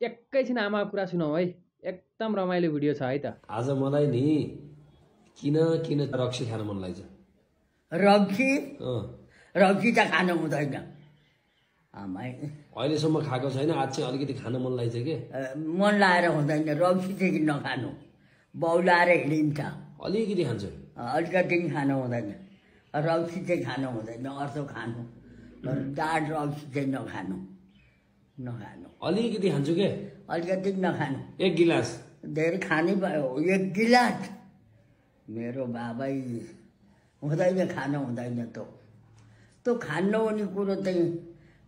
एकैछिन आमाको कुरा सुनौ है, एकदम रमाइलो भिडियो छ है त। आज मलाई नि किन किन रक्सी खान मन लाग्छ। रक्सी रक्सी त खानु हुँदैन आमाई। अहिलेसम्म खाएको छैन, आज चाहिँ अलिकति खान मन लाग्छ के। मन लाएर हुँदैन, रक्सी चाहिँ नखानु, बौलाएर हिँडिन्छ। अलिकति खान्छु, अलिकति खानु हुँदैन, रक्सी चाहिँ खानु हुँदैन, अर्को खानु, दाट रक्सी चाहिँ नखानु नखानु। अलिकति खान्छु के, अलिकति नखानु। 1 गिलास धेरै खानै भयो, 1 गिलास मेरो बाबै हुँदैन, खानु हुँदैन। त्यो खानु हुने कुरो चाहिँ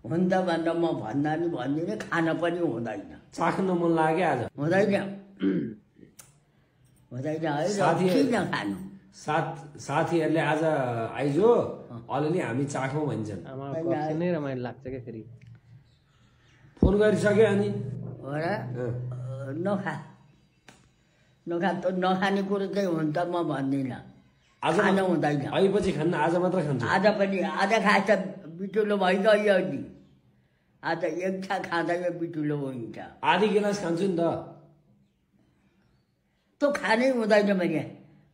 हुन्छ भनेर म भन्दा नि भन्दिनँ, खान पनि हुँदैन। चाख्न मन लाग्यो आज, हुँदैन हुँदैन है, किन खानु। साथीहरूले आज आइजो अलिअलि हामी चाखौँ भन्छन्। आमाको अक्सी नै रमाइलो लाग्छ क्या फेरि। फोन गरिसक्यो अनि हो र, नखा नखा। त नखाने कुरो चाहिँ हुन्छ म भन्दिनँ, आज खानु हुँदैन। अहिपछि खान्न, आज मात्र खान्छु। आज पनि आज खाएछ बिटुलो भइगयो नि, आज एक छा खाँदा बिटुलो हुन्छ। आधी गिलास खान्छु नि त। त्यो खानै हुँदैन मैले,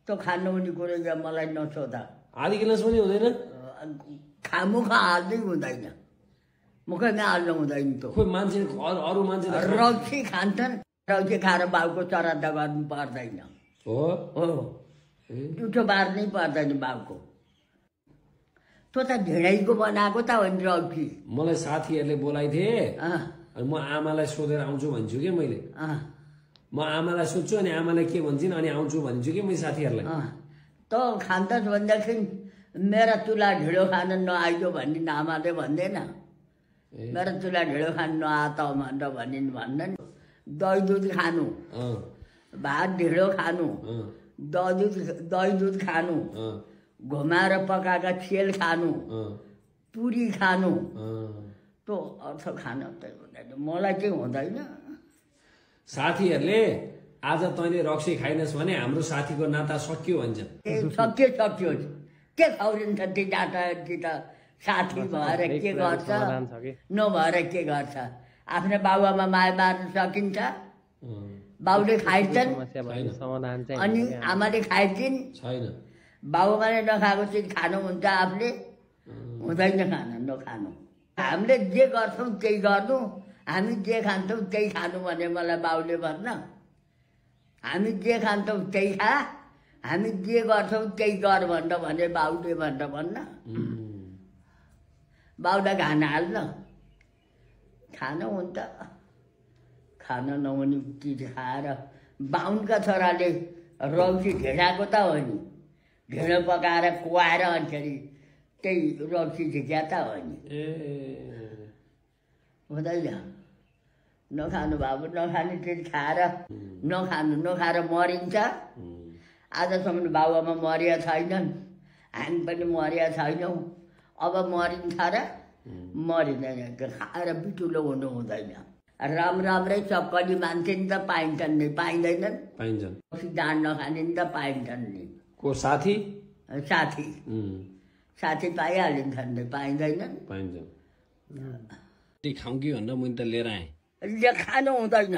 त्यो खानु हुने कुरो मलाई नसोधा। आधी गिलास पनि हुँदैन, मुखमा हाल्नै हुँदैन, मुखैमा हाल्नु हुँदैन। त्यो खोइ मान्छे अरू मान्छे रक्सी खान्छन्, रक्सी खाएर बाउको श्राद्ध गर्नु पर्दैन। हो हो, जुठो बार्नै पर्दैन बाउको। त्यो त ढिँडैको बनाएको त हो नि रक्सी। मलाई साथीहरूले बोलाइथे, अनि म आमालाई सोधेर आउँछु भन्छु कि मैले। म आमालाई सोध्छु अनि आमालाई के भन्छन् अनि आउँछु भन्छु कि मैले साथीहरूलाई। त खान्छस् भनेदेखि मेरा चुला ढिँडो खान नआइयो भन्ने आमाले भन्दैन, मेरा चुला ढिँडो खान नआ त भनेर भनिन् भन्दैन। दही दुध खानु, भात ढिँडो खानु, दही दुध खानु, घुमाएर पकाएका छेल खानु, पुरी खानु, त्यो अर्थ खान चाहिँ हुँदैन, मलाई चाहिँ हुँदैन। साथीहरूले आज तैँले रक्सी खाइनस् भने हाम्रो साथीको नाता सकियो भन्छ। सक्यो के खौरिन्छ त्यो नाता, कि त साथी भएर के गर्छ नभएर के गर्छ। आफ्नो बाबुआमा माया मार्न सकिन्छ, बाउले खाइन्छन् अनि आमाले खाइदिन् छैन। बाबुआमाले नखाएको चिज खानु हुन्छ, आफूले हुँदैन खान नखानु। हामीले जे गर्छौँ त्यही गर्नु, हामी जे खान्छौँ त्यही खानु भने मलाई बाउले भन्न। हामी जे खान्छौँ त्यही खा, हामी जे गर्छौँ त्यही गर भनेर भने बाउले भनेर भन्न। बाउलाई खान हाल्न, खान हुन्छ। खान नहुने चिज खाएर बाहुनका छोराले रक्सी ढिँडाको त हो नि, ढिँडो पकाएर कुहाएर अन्तखेरि त्यही रक्सी झिक्या त हो नि। हुँदैन, नखानु बाबु, नखाने चिज खाएर नखाएर मरिन्छ। आजसम्म बाबुआमा मरिया छैनन्, हामी पनि मरिया छैनौँ, अब मरिन्छ र मरिँदैन। खाएर बिटुलो हुनु हुँदैन। राम्रै चक्कली मान्छे नि त पाइन्छन् नि, पाइँदैनन्। दान नखाने नि त पाइन्छन् नि। को साथी साथी पाइहालिन्छन् नि, पाइँदैनन्। खाउँ कि भनेर मैले त लिएर आएँ। खानु हुँदैन,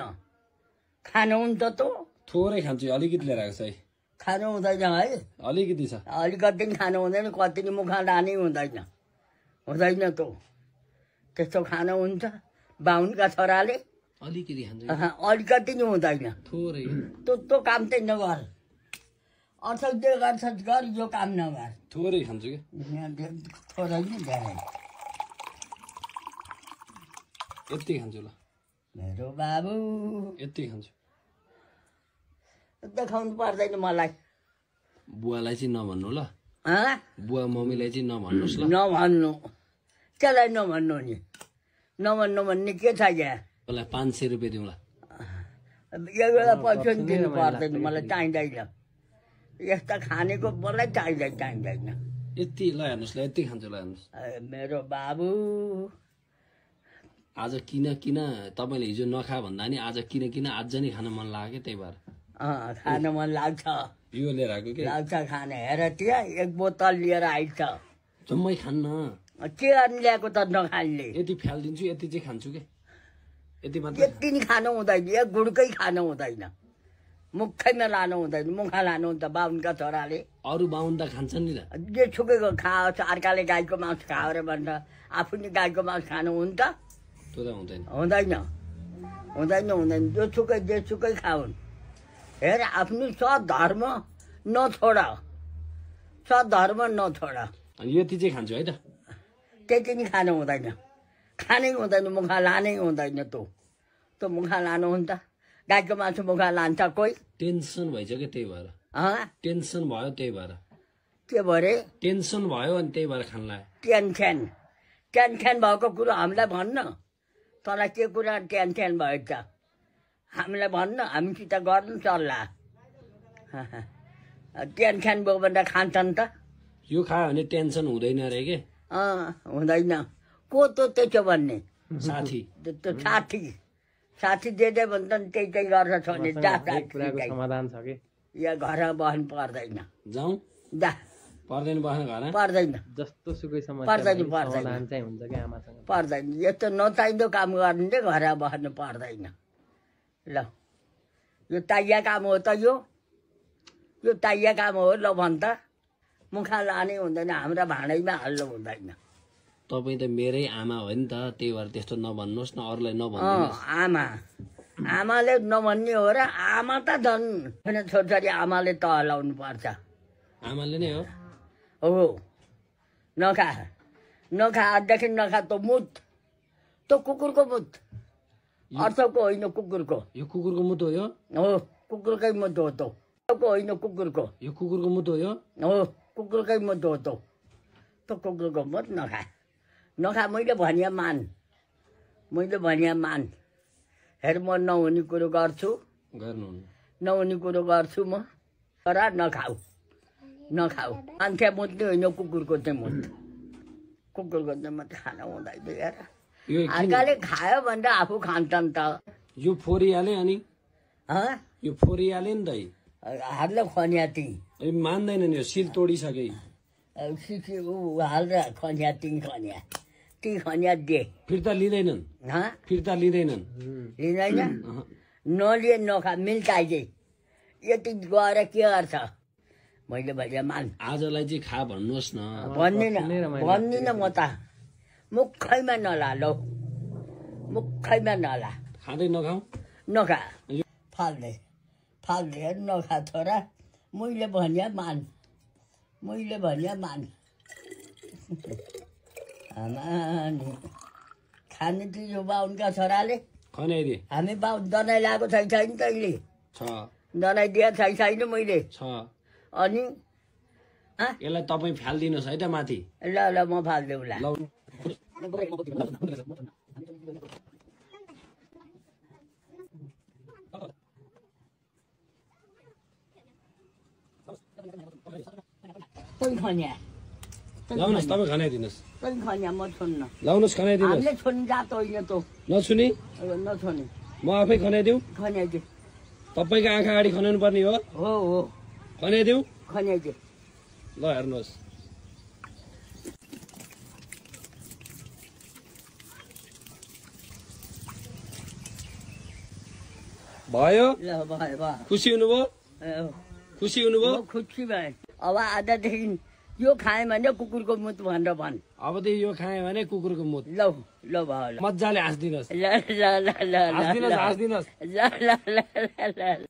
खानु हुन्छ त थोरै खान्छु, अलिकति लिएर आएको छ है। खानु हुँदैन है, अलिकति छ, अलिकति खानु हुँदैन, कति मुखमा लानै हुँदैन। हुँदैन त त्यस्तो खानु हुन्छ। बाहुनका छोराले अलिकति खान्छु, अलिकति नि हुँदैन, थोरै। त्यो काम चाहिँ नगर, अर्थ जे गर्छस् गर, यो काम नगर। थोरै खान्छु कि, थोरै नि धेरै। यति खान्छु ल मेरो बाबु, यति खान्छु। देखाउनु पर्दैन मलाई। बुवालाई चाहिँ नभन्नु ल, बुवा मम्मीलाई चाहिँ नभन्नुहोस् ल। नभन्नु, त्यसलाई नभन्नु नि, नभन्नु भन्ने के छ यहाँ। मलाई 500 रुपियाँ दिउँला। यो बेला पैसा दिनु पर्दैन, मलाई चाहिँदैन। यस्ता खानेको मलाई चाहिँदैन। यति ल हेर्नुहोस् ल, यति खान्छु ल हेर्नुहोस्। मेरो बाबु, आज किन तपाईँले हिजो नखा भन्दा नि आज किन आज नै खान मन लाग्यो, त्यही भएर खान मन लाग्छ। यो लिएर आएको के लाग्छ खान। हेर त्यहाँ 1 बोतल लिएर आइछ, जम्मै खान्न। के गर्नु ल्याएको त नखाने। यति फ्यालिदिन्छु, यति चाहिँ खान्छु के। यति मात्र यति नि खानु हुँदैन, एक गुडकै खानु हुँदैन, मुखैमा लानु हुँदैन। मुखा लानु हुन्छ बाहुनका छोराले। अरू बाहुन त खान्छन् नि त। जे छुकेको खाओस्, अर्काले गाईको मासु खाओ अरे भन्छ, आफू नि गाईको मासु खानु हुन्छ? त्यो त हुँदैन। हुँदैन हुँदैन हुँदैन, जो छुकै खाउन्। हेर, आफ्नो सधर्म नछोड, सधर्म नछोड। अनि यति चाहिँ खान्छु है त। त्यति नि खानु हुँदैन, खानै हुँदैन, मुखा लानै हुँदैन। त्यो मुखा लानु हुन्छ? गाईको मासु मुखा लान्छ कोही? टेन्सन भइसक्यो त्यही भएर। टेन्सन भयो त्यही भएर। के भरे? टेन्सन भयो अनि त्यही भएर खान लाग्यो। टेन्सन भएको कुरो हामीलाई भन्न। तँलाई के कुरा टेन्सन भयो त हामीलाई भन्न, हामीसित गर्नु सल्लाह। टेन्सन भयो भने खान्छन् त। यो खायो भने टेन्सन हुँदैन अरे के? हुँदैन। को त्यसो भन्ने? साथी। त्यो साथी दे भन्छ नि, त्यही गर्छ छोड्ने। कुराको समाधान छ कि या घर बस्नु पर्दैन। जाउँ? जा, पर्दैन बस्न घर? पर्दैन। जस्तो सुकै पर्दैन, समाधान चाहिँ हुन्छ कि आमासँग। पर्दैन। यस्तो नचाहिँदो काम गर्ने चाहिँ घर बस्नु पर्दैन। ल, यो ताइया काम हो त, यो ताइया काम हो। ल भन् त, मुखा लानै हुँदैन, हाम्रा भाँडैमा हाल्नु हुँदैन। तपाईँ त मेरै आमा हो नि त, त्यही भएर त्यस्तो नभन्नुहोस् न, अरूलाई नभन्नुहोस्। आमाले नभन्ने हो र? आमा त झन् छोरी आमाले त हलाउनु पर्छ। आमाले नै हो। नखा अझदेखि नखा। त मुत, त कुकुरको मुत, अर्थको होइन, कुकुरको। यो कुकुरको मुत हो? यो हो, कुकुरकै मुत हो। त होइन, कुकुरको। यो कुकुरको मुत हो? यो हो, कुकुरकै मुत हो। त कुकुरको मुत नखा। मैले भनिया मान। हेर, म नहुने कुरो गर्छु, नहुने कुरो गर्छु म, तर नखाऊ। मान्छे मुत्ने होइन, कुकुरको चाहिँ मुत। कुकुरको चाहिँ मुत खान हुँदैन यार। अर्काले खायो भने आफू खान्छन् त। यो फोरिहाले अनि यो फोरिहाले नि त। हाल्न खनिया ती मान्दैनन्, यो सिल तोडिसके। हाल्न खनिया ती खनिया दे। फिर्ता लिँदैनन्। लिँदैन। नलिए नखा, मिल्टाइजे। यति गएर के गर्छ? मैले भने मान। आजलाई चाहिँ खा भन्नुहोस् न। भन्दिनँ म त। मुखैमा नला, लौ मुखैमा नला। खाँदै नखाऊ? नखा, फाल्दै नखा छोरा। मैले भने मान। खाने चिज हो बाहुनका छोराले। खनाइदिए? हामी बाहुन दनाइ लगाएको छैन तैँले? छ। दनाइ दिएको छैन मैले। छ। अनि यसलाई तपाईँ फालिदिनुहोस् है त माथि। ल म फालिदेऊ। ल लाउनुहोस्, तपाईँ खनाइदिनुहोस्। खनिया म छोड्न। लाउनुहोस्, खनाइदिनुहोस्। हामीले छोड्नु जात होइन त। नछुने? नछोड्ने। म आफै खनाइदिउँ? खनियाइदिए। तपाईँको आँखा अगाडि खनाउनु पर्ने हो? हो। खनाइदिउँ? खनियाइदिए। ल हेर्नुहोस्। भयो? खुसी हुनुभयो? खुसी भए। अब आजदेखि यो खाएँ भने कुकुरको मुत भनेर भन्। अबदेखि यो खाएँ भने कुकुरको मुत। ल भयो। मजाले हाँसिदिनुहोस्। ल। हाँसिदिनुहोस्। ल।